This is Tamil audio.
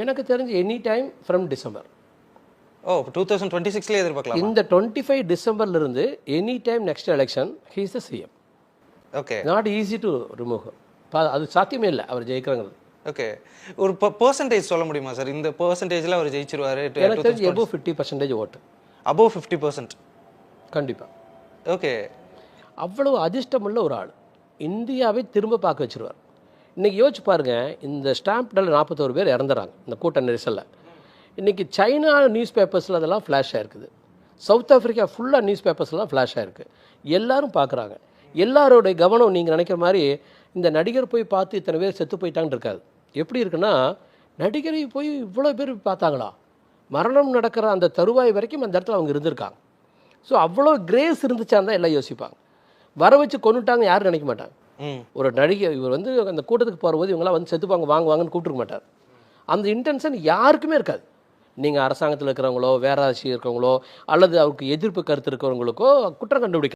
எனக்கு தெரிஞ்சு எனி டைம் ஃப்ரம் டிசம்பர். ஓ 2026ல எதிர்பார்க்கலாம். இந்த 25 டிசம்பர்லேருந்து any time next election he is the CM. Okay, not easy to remove. அது சாத்தியமே இல்லை அவர் ஜெயிக்கிறாங்கிறது. ஓகே, ஒரு பெர்சன்டேஜ் சொல்ல முடியுமா சார்? இந்த பெர்சன்டேஜில் அவர் ஜெயிச்சிருவாரு. எனக்கு தெரிஞ்சு எபோவ் 50% ஓட்டு. அபோவ் 50%? கண்டிப்பாக. ஓகே, அவ்வளவு அதிர்ஷ்டமுள்ள ஒரு ஆள் இந்தியாவை திரும்ப பார்க்க வச்சிருவார். இன்றைக்கி யோசிச்சு பாருங்கள், இந்த ஸ்டாம்ப்டில் 41 பேர் இறந்துறாங்க இந்த கூட்ட நெரிசலில். இன்றைக்கி சைனா நியூஸ் பேப்பர்ஸில் அதெல்லாம் ஃப்ளாஷ் ஆகிருக்குது. சவுத் ஆஃப்ரிக்கா ஃபுல்லாக நியூஸ் பேப்பர்ஸ்லாம் ஃப்ளாஷ் ஆகிருக்கு. எல்லாரும் பார்க்குறாங்க. எல்லாரோடைய கவனம் நீங்கள் நினைக்கிற மாதிரி இந்த நடிகர் போய் பார்த்து இத்தனை பேர் செத்து போயிட்டான்னு இருக்காது. எப்படி இருக்குன்னா, நடிகரை போய் இவ்வளோ பேர் பார்த்தாங்களா, மரணம் நடக்கிற அந்த தருவாய் வரைக்கும் அந்த இடத்துல அவங்க இருந்திருக்காங்க. ஸோ அவ்வளோ கிரேஸ் இருந்துச்சான்னு தான் எல்லாம் யோசிப்பாங்க. வர வச்சு கொண்டுட்டாங்க யாரும் நினைக்க மாட்டாங்க. ஒரு நடிகர் இவர் வந்து அந்த கூட்டத்துக்கு போகும்போது இவங்களாம் வந்து செத்துப்பாங்க வாங்குவாங்கன்னு கூப்பிட்டுருக்க மாட்டார். அந்த இன்டென்ஷன் யாருக்குமே இருக்காது. நீங்கள் அரசாங்கத்தில் இருக்கிறவங்களோ வேற ஆட்சி இருக்கிறவங்களோ அல்லது அவருக்கு எதிர்ப்பு கருத்து இருக்கிறவங்களுக்கோ குற்றம் கண்டுபிடிக்க